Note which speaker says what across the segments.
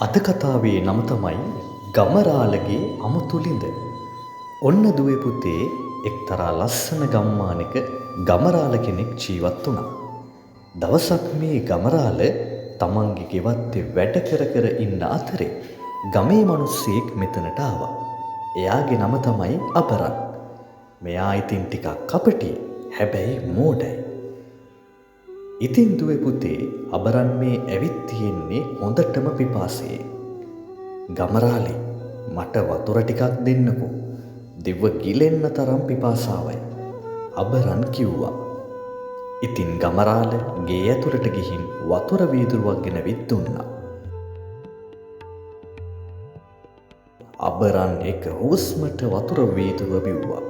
Speaker 1: අද කතාවේ නම තමයි ගමරාලගේ අමුතු ළිඳ. ඔන්න දුවේ පුතේ එක්තරා ලස්සන ගම්මානයක ගමරාල කෙනෙක් ජීවත් වුණා. දවසක් මේ ගමරාල තමන්ගේ ගෙවත්තේ වැඩ කර කර ඉන්න අතරේ ගමේ මිනිස්සෙක් මෙතනට ආවා. එයාගේ නම තමයි අබරන්. මෙයා ඉතින් ටිකක් කපටි, හැබැයි මෝඩයි. ඉතින් දුවේ පුතේ අබරන් මේ ඇවිත් තියෙන්නේ හොඳටම පිපාසයේ. ගමරාලේ මට වතුර ටිකක් දෙන්නකෝ. දිව ගිලෙන්න තරම් පිපාසාවයි. අබරන් කිව්වා. ඉතින් ගමරාල ගේ ඇතුළට ගිහින් වතුර වීදුරුවක් ගෙනවිත් දුන්නා. අබරන් එක හුස්මට වතුර වීදුරුව බිව්වා.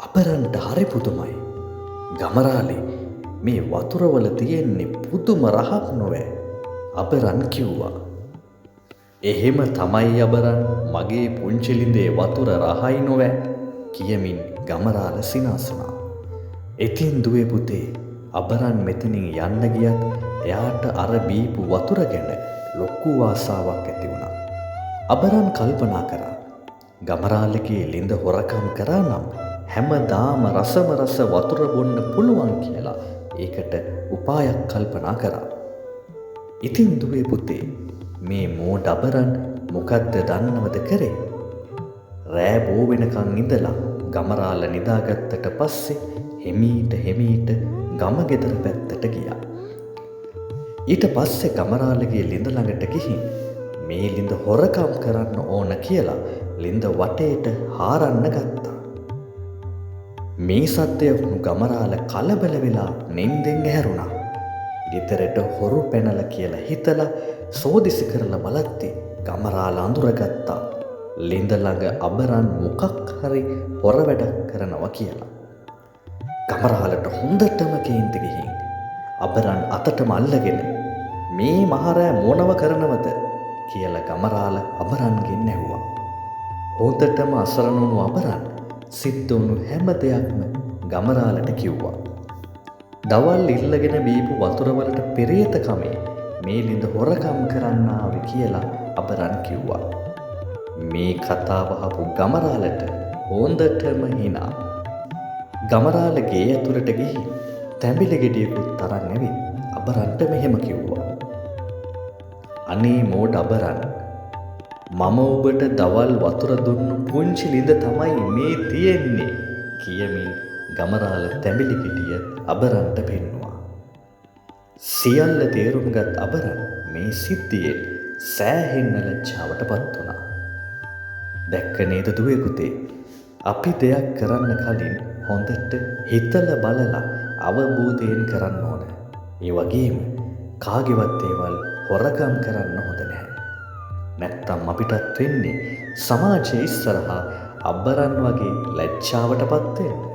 Speaker 1: අබරන්ට හරි පුදුමයි. ගමරාලේ මේ වතුරවල තියෙන්නේ පුදුම රහක් නොවැ. අබරන් කිව්වා. එහෙම තමයි අබරන්, මගේ පුංචි ළිඳේ වතුර රහයි නොවැ කියමින් ගමරාල සිනාසුණා. ඉතින් දුවේ පුතේ අබරන් මෙතනින් යන්න ගියත් එයාට අර බීපු වතුර ගැන ලොකු ආසාවක් ඇති වුණා. අබරන් කල්පනා කරා ගමරාලගේ ළිඳ හොරකම් කරා නම් හැමදාම රසම රස වතුර බොන්න පුළුවන් කියලා ඒකට උපායක් කල්පනා කරා. ඉතින් දුවේ පුතේ මේ මෝඩ අබරන් මොකද්ද දන්නවද කරේ? රෑ බෝ වෙනකන් ඉඳලා ගමරාල නිදාගත්තට පස්සේ හෙමීට ගම ගෙදර පැත්තට ගියා. ඊට පස්සේ ගමරාලගේ ළිඳ ළඟට ගිහින් මේ ළිඳ හොරකම් කරන්න ඕන කියලා ළිඳ වටේට හාරන්න ගත්තා. මේ සත්‍යය වුණු ගමරාල කලබල වෙලා නින්දෙන් ඇහැරුණා. ගෙදරට හොරු පැනලා කියලා හිතලා සෝදිසි කරලා බලද්දී ගමරාල අඳුරගත්තා ළිඳ ළඟ අබරන් මොකක් හරි හොර වැඩක් කරනවා කියලා. ගමරාලට හොඳටම කේන්ති ගිහින් අබරන් අතටම අල්ලගෙන මේ මහරෑ මොනව කරනවද කියලා ගමරාල අබරන්ගෙන් ඇහුවා. හොඳටම අසරණ වුණු අබරන් සිද්ධ වුණු හැම දෙයක්ම ගමරාලට කිව්වා. දවල් ඉල්ලගෙන බීපු වතුරවලට පෙරේත කමේ මේ ළිඳ හොරකම් කරන්න ආවේ කියලා අබරන් කිව්වා. මේ කතාව අහපු ගමරාලට හොඳටම හිනා. ගමරාල ගේ ඇතුළට ගිහින් තැඹිලි ගෙඩියකුත් අරන් ඇවිත් අබරන්ට මෙහෙම කිව්වා. අනේ මෝඩ අබරන්, මම ඔබට දවල් වතුර දුන්නු පුංචි ළිඳ තමයි මේ තියෙන්නේ කියමින් ගමරාල තැඹිලි ගෙඩිය අබරන්ට පෙන්නුවා. සියල්ල තේරුම්ගත් අබරන් මේ සිද්ධියෙන් සෑහෙන්න ලැජ්ජාවටපත් වුණා. දැක්ක නේද දුවේ පුතේ, අපි දෙයක් කරන්න කලින් හොඳට හිතලා බලලා අවබෝධයෙන් කරන්න ඕන. ඒ වගේම කාගේවත් දේවල් හොරකම් කරන්න හොඳ නැහැ. නැත්තම් අපිටත් වෙන්නේ සමාජයේ ඉස්සරහා අබරන් වගේ ලැජ්ජාවටපත් වෙන්න.